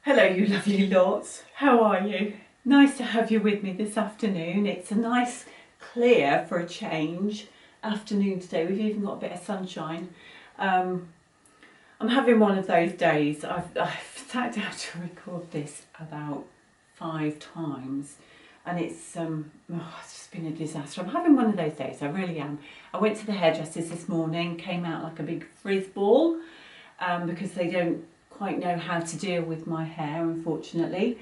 Hello you lovely lots, how are you? Nice to have you with me this afternoon. It's a nice clear, for a change, afternoon today. We've even got a bit of sunshine. I'm having one of those days. I've sat down to record this about 5 times and it's just been a disaster. I'm having one of those days, I really am. I went to the hairdressers this morning, came out like a big frizz ball because they don't quite know how to deal with my hair, unfortunately.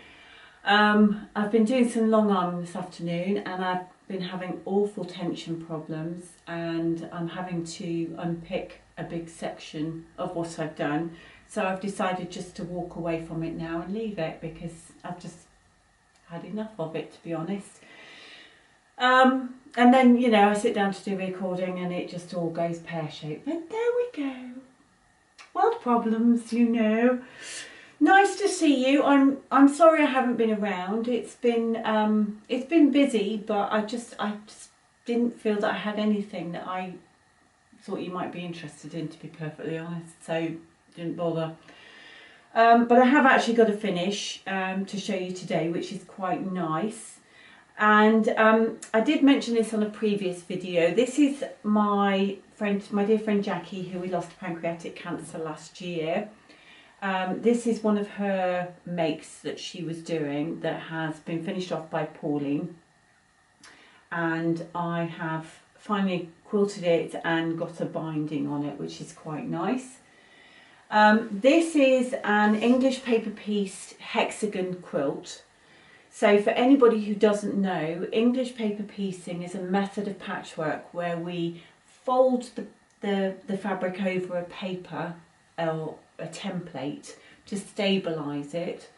I've been doing some long arming this afternoon and I've been having awful tension problems, and I'm having to unpick a big section of what I've done. So I've decided just to walk away from it now and leave it because I've just had enough of it, to be honest. And then, you know, I sit down to do recording and it just all goes pear-shaped. But there we go. World problems, you know. Nice to see you. I'm sorry I haven't been around. It's been busy, but I just didn't feel that I had anything that I thought you might be interested in, to be perfectly honest. So didn't bother. But I have actually got a finish to show you today, which is quite nice. And I did mention this on a previous video. This is my dear friend Jackie, who we lost to pancreatic cancer last year. This is one of her makes that she was doing that has been finished off by Pauline, and I have finally quilted it and got a binding on it, which is quite nice. This is an English paper pieced hexagon quilt. So for anybody who doesn't know, English paper piecing is a method of patchwork where we fold the fabric over a paper or a template to stabilise it,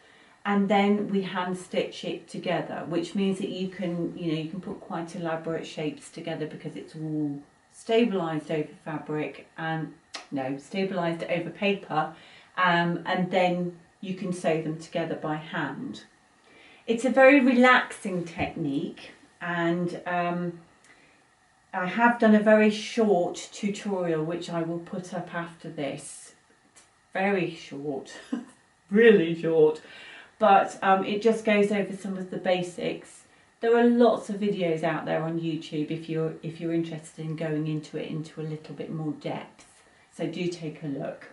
and then we hand stitch it together, which means that you can put quite elaborate shapes together because it's all stabilised over fabric and stabilised over paper, and then you can sew them together by hand. It's a very relaxing technique, and I have done a very short tutorial which I will put up after this. It's very short, really short, but it just goes over some of the basics. There are lots of videos out there on YouTube if you're interested in going into it into a little bit more depth. So do take a look.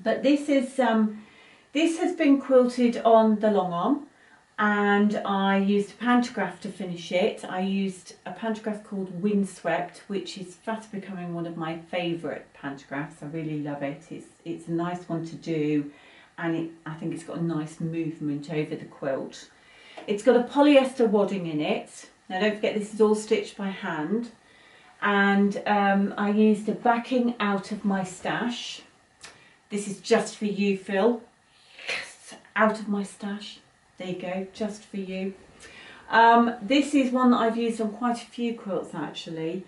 But this has been quilted on the long arm, and I used a pantograph to finish it. I used a pantograph called Windswept, which is fast becoming one of my favourite pantographs. I really love it. It's a nice one to do, and I think it's got a nice movement over the quilt. It's got a polyester wadding in it. Now don't forget, this is all stitched by hand. And I used a backing out of my stash. This is just for you, Phil. Yes, out of my stash. There you go, just for you. This is one that I've used on quite a few quilts actually.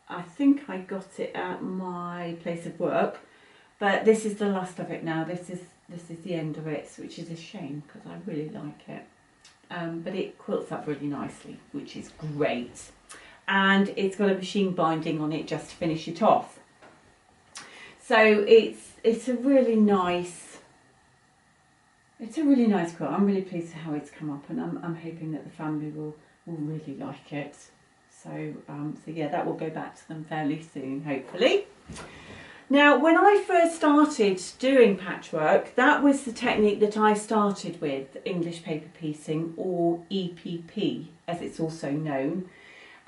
I think I got it at my place of work, but this is the last of it now. This is the end of it, which is a shame because I really like it. But it quilts up really nicely, which is great. And it's got a machine binding on it just to finish it off. So it's a really nice quilt. I'm really pleased with how it's come up, and I'm hoping that the family will really like it. So yeah, that will go back to them fairly soon, hopefully. Now, when I first started doing patchwork, that was the technique that I started with, English paper piecing, or EPP as it's also known.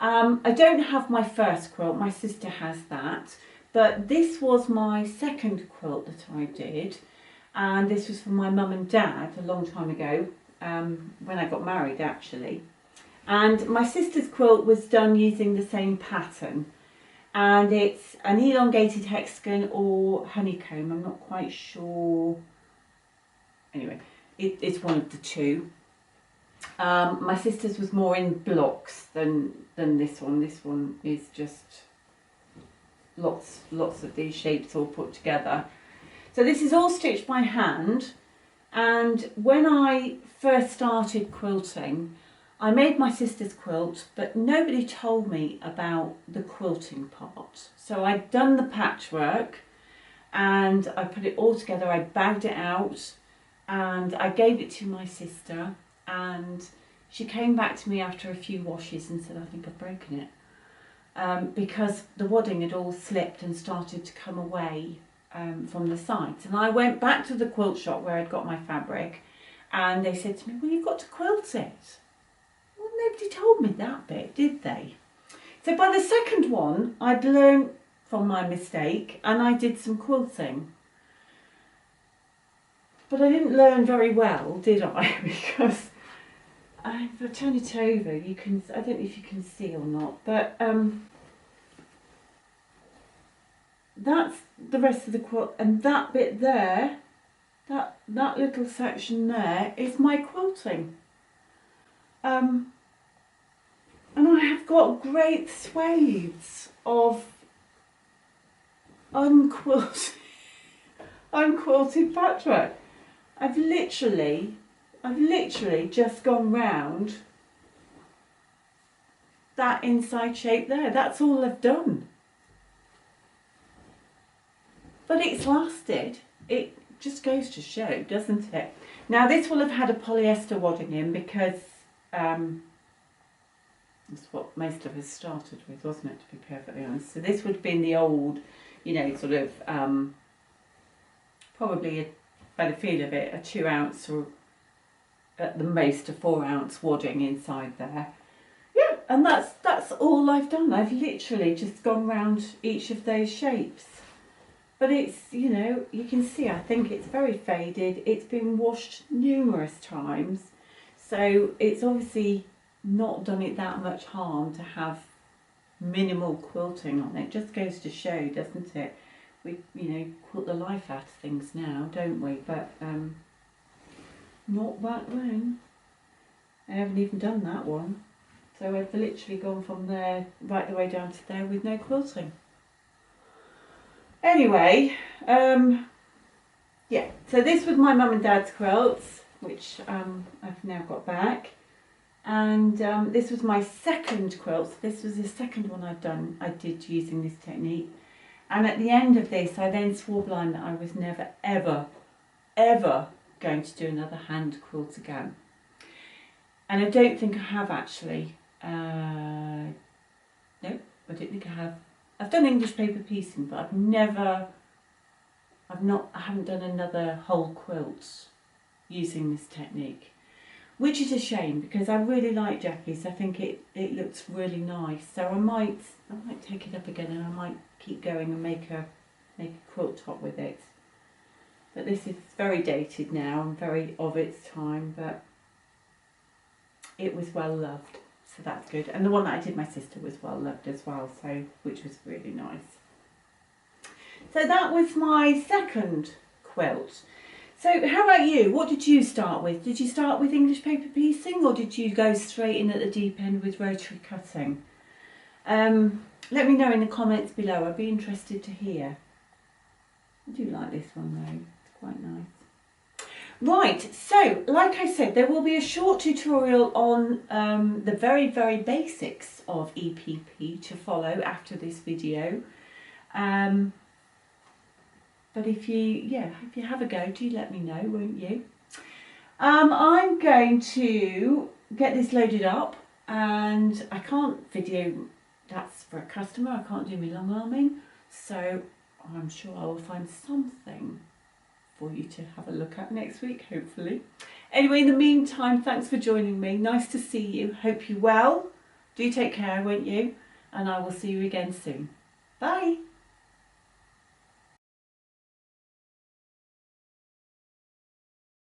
I don't have my first quilt, my sister has that, but this was my second quilt that I did. And this was for my mum and dad a long time ago, when I got married actually. And my sister's quilt was done using the same pattern, and it's an elongated hexagon or honeycomb, I'm not quite sure. Anyway, it's one of the two. My sister's was more in blocks than this one. This one is just lots of these shapes all put together. So this is all stitched by hand, and when I first started quilting, I made my sister's quilt, but nobody told me about the quilting part. So I'd done the patchwork and I put it all together, I bagged it out, and I gave it to my sister, and she came back to me after a few washes and said, I think I've broken it, because the wadding had all slipped and started to come away from the sides. And I went back to the quilt shop where I'd got my fabric, and they said to me, well, you've got to quilt it. Well, nobody told me that bit, did they? So by the second one, I'd learned from my mistake, and I did some quilting. But I didn't learn very well, did I? Because if I turn it over, you can, I don't know if you can see or not, but that's the rest of the quilt, and that bit there, that little section there is my quilting. And I have got great swathes of unquilted patchwork. I've literally just gone round that inside shape there. That's all I've done. But it's lasted. It just goes to show, doesn't it? Now this will have had a polyester wadding in, because that's what most of us started with, wasn't it, to be perfectly honest. So this would have been the old, you know, sort of probably, by the feel of it, a 2 ounce or at the most a 4 ounce wadding inside there. Yeah, and that's all I've done. I've literally just gone round each of those shapes. But it's, you know, you can see, I think it's very faded. It's been washed numerous times. So it's obviously not done it that much harm to have minimal quilting on it. Just goes to show, doesn't it? We, you know, quilt the life out of things now, don't we? But not back then. I haven't even done that one. So I've literally gone from there right the way down to there with no quilting. Anyway, yeah, so this was my mum and dad's quilts, which I've now got back. And this was my second quilt. So this was the second one I did using this technique. And at the end of this, I then swore blind that I was never, ever, ever going to do another hand quilt again. And I don't think I have actually. No, I don't think I have. I've done English paper piecing, but I haven't done another whole quilt using this technique. Which is a shame, because I really like Jackie's. I think it looks really nice. So I might take it up again, and I might keep going and make a quilt top with it. But this is very dated now and very of its time, but it was well loved, so that's good. And the one that I did my sister was well loved as well, so which was really nice. So that was my second quilt. So how about you? What did you start with? Did you start with English paper piecing, or did you go straight in at the deep end with rotary cutting? Let me know in the comments below. I'd be interested to hear. I do like this one though. It's quite nice. Right, so like I said, there will be a short tutorial on the very, very basics of EPP to follow after this video. But if you have a go, do let me know, won't you? I'm going to get this loaded up, and I can't video, that's for a customer, I can't do my long arming, so I'm sure I will find something for you to have a look at next week, hopefully. Anyway, in the meantime, thanks for joining me. Nice to see you. Hope you're well. Do take care, won't you? And I will see you again soon. Bye.